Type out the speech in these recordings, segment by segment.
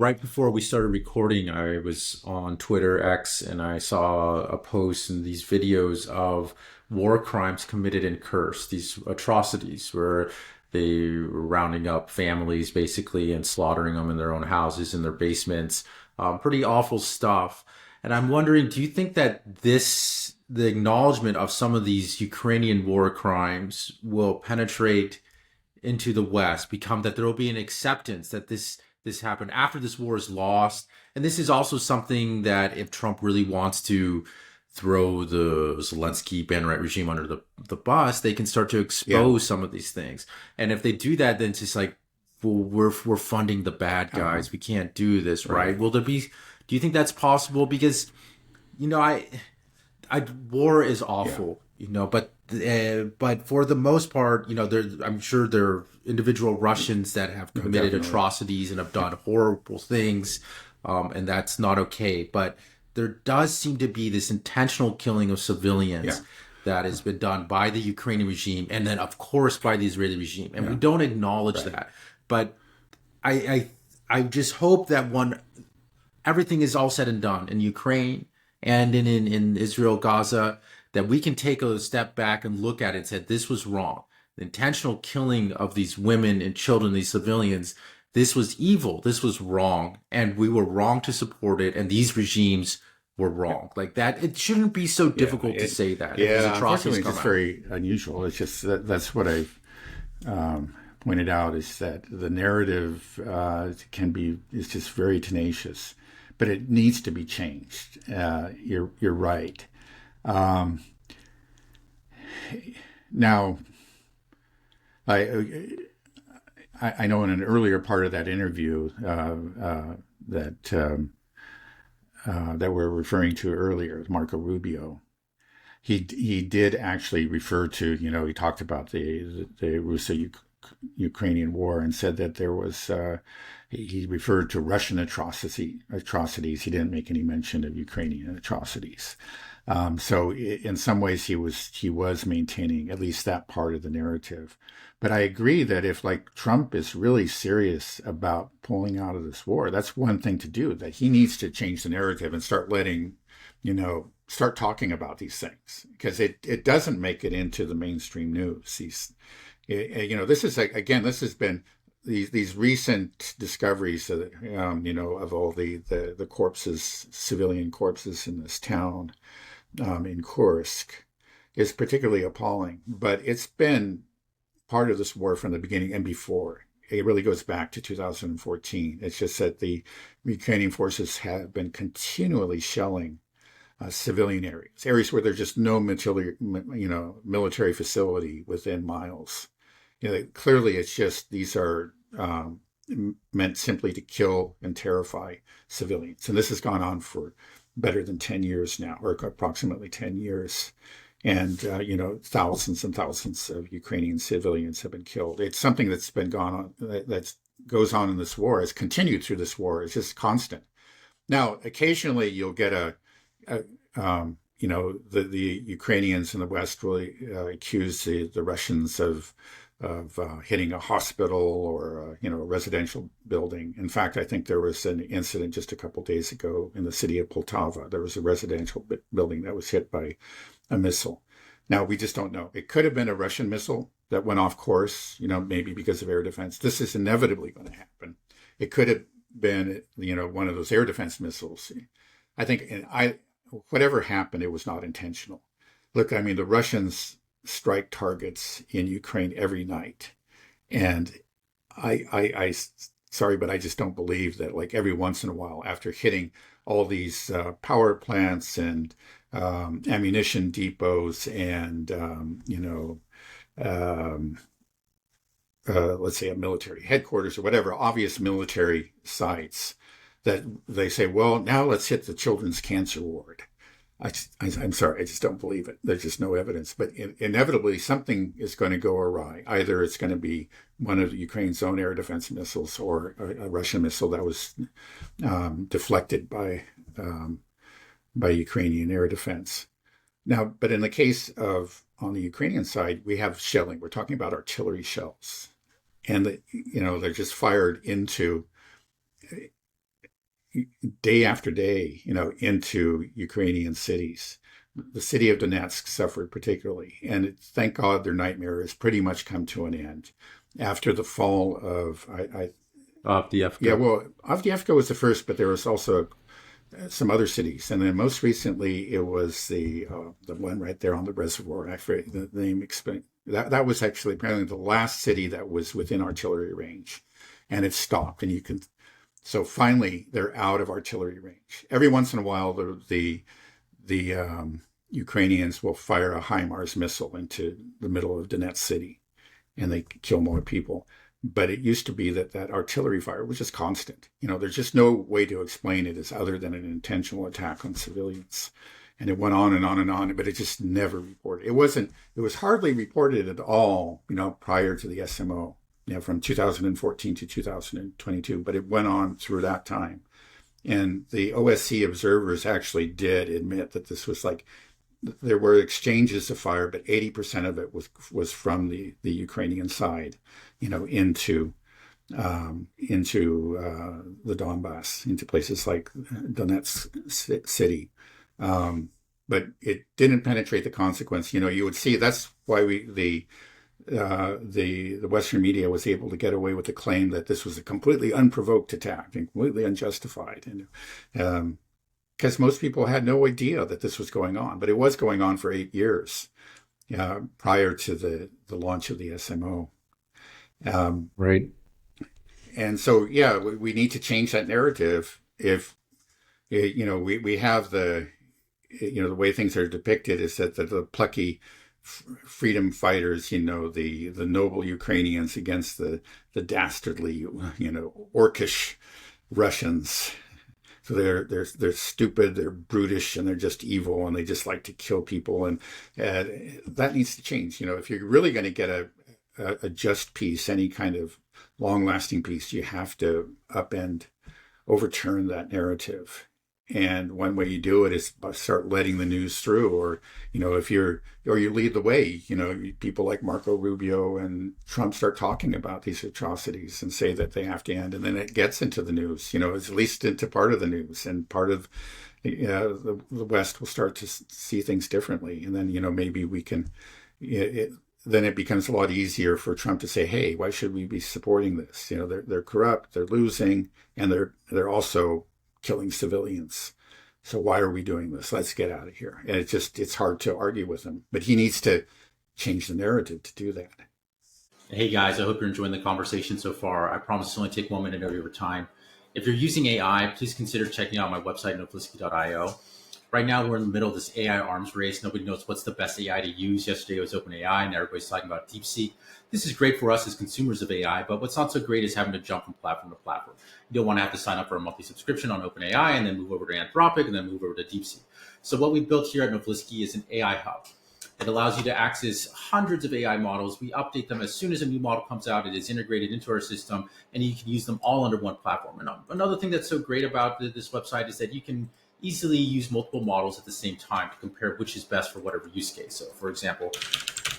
Right before we started recording, I was on Twitter X and I saw a post and these videos of war crimes committed in Kursk, these atrocities where they were rounding up families basically and slaughtering them in their own houses, in their basements. Pretty awful stuff. And I'm wondering, do you think that the acknowledgement of some of these Ukrainian war crimes will penetrate into the West, become that there will be an acceptance that this happened after this war is lost. And this is also something that if Trump really wants to throw the Zelensky Bannerite regime under the bus, they can start to Yeah. expose some of these things. And if they do that, then it's just like, well, we're funding the bad Uh-huh. guys. We can't do this, right? Right. Will there be? Do you think that's possible? Because I war is Yeah. awful, but for the most part, I'm sure there are individual Russians that have No, committed definitely. atrocities and have done horrible things, and that's not okay. But there does seem to be this intentional killing of Yeah. civilians that has been done by the Ukrainian regime, and then of course by the Israeli regime, and we Yeah. don't acknowledge Right. that. But I, I just hope that when everything is all said and done in Ukraine and in Israel, Gaza, that we can take a step back and look at it and say, this was wrong. The intentional killing of these women and children, these civilians, this was evil. This was wrong. And we were wrong to support it. And these regimes were Yeah. wrong. Like that, it shouldn't be so Yeah. difficult to say that if these Yeah. atrocities Unfortunately, it's come just out. very unusual. It's just that's what I've pointed out is that the narrative is just very tenacious, but it needs to be changed. You're right. Um, Now, I I know in an earlier part of that interview that that we're referring to earlier, Marco Rubio, he did actually refer to, he talked about the Russo-Ukrainian war and said that there was he referred to Russian atrocities. He didn't make any mention of Ukrainian atrocities. So in some ways he was maintaining at least that part of the narrative. But I agree that if like Trump is really serious about pulling out of this war, that's one thing to do. That he needs to change the narrative and start letting, start talking about these things because it doesn't make it into the mainstream news. This is like, again, this has been these recent discoveries of, of all the corpses, civilian corpses in this town in Kursk is particularly appalling. But it's been part of this war from the beginning and before. It really goes back to 2014. It's just that the Ukrainian forces have been continually shelling civilian areas where there's just no military facility within miles. Clearly, it's just these are meant simply to kill and terrify civilians, and this has gone on for better than 10 years now, or approximately 10 years. And, thousands and thousands of Ukrainian civilians have been killed. It's something that's been gone on, that goes on in this war. It's continued through this war. It's just constant. Now, occasionally you'll get the Ukrainians in the West will accuse the Russians of hitting a hospital or a residential building. In fact, I think there was an incident just a couple of days ago in the city of Poltava. There was a residential building that was hit by a missile. Now we just don't know. It could have been a Russian missile that went off course, maybe because of air defense. This is inevitably going to happen. It could have been, one of those air defense missiles. I think, whatever happened, it was not intentional. Look, I mean, the Russians strike targets in Ukraine every night. And I sorry, but I just don't believe that like every once in a while after hitting all these power plants and ammunition depots and, um, let's say a military headquarters or whatever, obvious military sites that they say, well, now let's hit the children's cancer ward. I'm sorry, I just don't believe it. There's just no evidence. But inevitably, something is going to go awry. Either it's going to be one of Ukraine's own air defense missiles or a Russian missile that was deflected by Ukrainian air defense. Now, but in the case of on the Ukrainian side, we have shelling. We're talking about artillery shells, and they're just fired into day after day, into Ukrainian cities. The city of Donetsk suffered particularly, and thank God their nightmare has pretty much come to an end after the fall of yeah, Avdiivka. well, Avdiivka was the first, but there was also some other cities, and then most recently it was the one right there on the reservoir. I forget the name. That was actually apparently the last city that was within artillery range, and it stopped. And you can so finally they're out of artillery range. Every once in a while, the Ukrainians will fire a HIMARS missile into the middle of Donetsk city, and they kill more people. But it used to be that artillery fire was just constant. There's just no way to explain it as other than an intentional attack on civilians. And it went on and on and on, but it just never reported. It was hardly reported at all, prior to the SMO, from 2014 to 2022, but it went on through that time. And the OSC observers actually did admit that this was there were exchanges of fire, but 80% of it was from the Ukrainian side, into the Donbass, into places like Donetsk city. But it didn't penetrate the consequence. You would see that's why the Western media was able to get away with the claim that this was a completely unprovoked attack and completely unjustified. And because most people had no idea that this was going on, but it was going on for 8 years prior to the launch of the SMO. Right. And so, yeah, we need to change that narrative. If we have the way things are depicted is that the plucky freedom fighters, the noble Ukrainians against the dastardly, orcish Russians. So they're stupid, they're brutish, and they're just evil, and they just like to kill people, and that needs to change. If you're really going to get a just peace, any kind of long-lasting peace, you have to overturn that narrative. And one way you do it is by start letting the news through, or you lead the way. People like Marco Rubio and Trump start talking about these atrocities and say that they have to end, and then it gets into the news. It's at least into part of the news, and part of the West will start to see things differently, and then maybe we can. Then it becomes a lot easier for Trump to say, "Hey, why should we be supporting this? They're corrupt, they're losing, and they're also killing civilians. So why are we doing this? Let's get out of here." And it's hard to argue with him, but he needs to change the narrative to do that. Hey guys, I hope you're enjoying the conversation so far. I promise to only take 1 minute of your time. If you're using AI, please consider checking out my website, Novlisky.io. Right now, we're in the middle of this AI arms race. Nobody knows what's the best AI to use. Yesterday was OpenAI, and everybody's talking about DeepSeek. This is great for us as consumers of AI, but what's not so great is having to jump from platform to platform. You don't want to have to sign up for a monthly subscription on OpenAI and then move over to Anthropic and then move over to DeepSeek. So what we built here at Novlisky is an AI hub. It allows you to access hundreds of AI models. We update them as soon as a new model comes out. It is integrated into our system, and you can use them all under one platform. And another thing that's so great about this website is that you can easily use multiple models at the same time to compare which is best for whatever use case. So for example,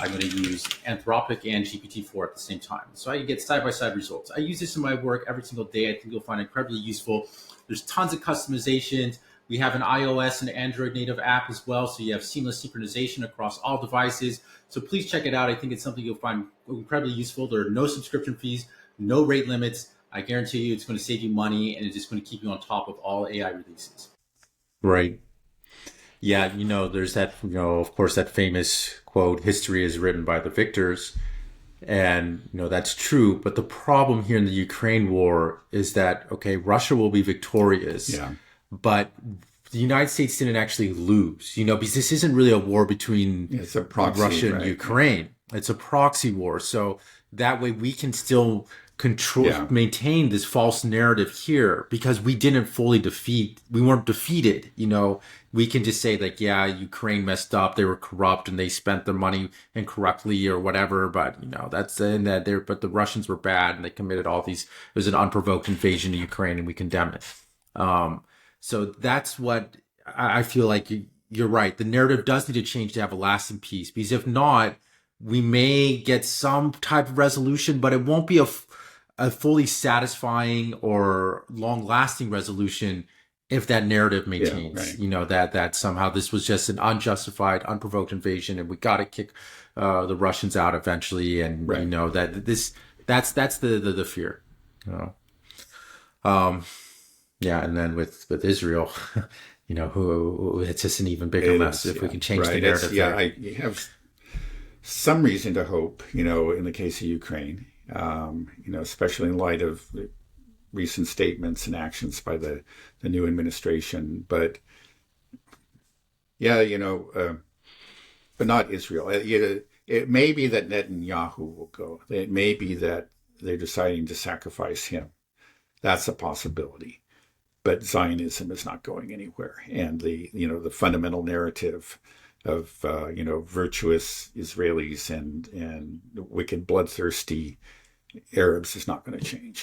I'm going to use Anthropic and GPT-4 at the same time. So I get side-by-side results. I use this in my work every single day. I think you'll find it incredibly useful. There's tons of customizations. We have an iOS and Android native app as well. So you have seamless synchronization across all devices. So please check it out. I think it's something you'll find incredibly useful. There are no subscription fees, no rate limits. I guarantee you it's going to save you money, and it's just going to keep you on top of all AI releases. Right. Yeah, there's that, of course, that famous quote, history is written by the victors. And, that's true. But the problem here in the Ukraine war is that, okay, Russia will be victorious. Yeah. But the United States didn't actually lose, because this isn't really a war between it's a proxy, Russia and Ukraine. It's a proxy war. So that way we can still maintain this false narrative here because we weren't defeated. We can just say Ukraine messed up, they were corrupt and they spent their money incorrectly or whatever. But that's in that there. But the Russians were bad and they committed all these. It was an unprovoked invasion of Ukraine and we condemn it. So that's what I feel like. You're right. The narrative does need to change to have a lasting peace, because if not, we may get some type of resolution, but it won't be a fully satisfying or long-lasting resolution if that narrative Yeah, maintains, right, that somehow this was just an unjustified, unprovoked invasion, and we got to kick the Russians out eventually, and right. that that's the fear. You know? Um, yeah, and then with Israel, who it's just an even bigger It mess is, if we yeah, can change the right. It's narrative yeah. there. I have some reason to hope, in the case of Ukraine, especially in light of the recent statements and actions by the new administration. But yeah, but not Israel. It may be that Netanyahu will go. It may be that they're deciding to sacrifice him. That's a possibility. But Zionism is not going anywhere, and the fundamental narrative of virtuous Israelis and wicked bloodthirsty Arabs is not going to change.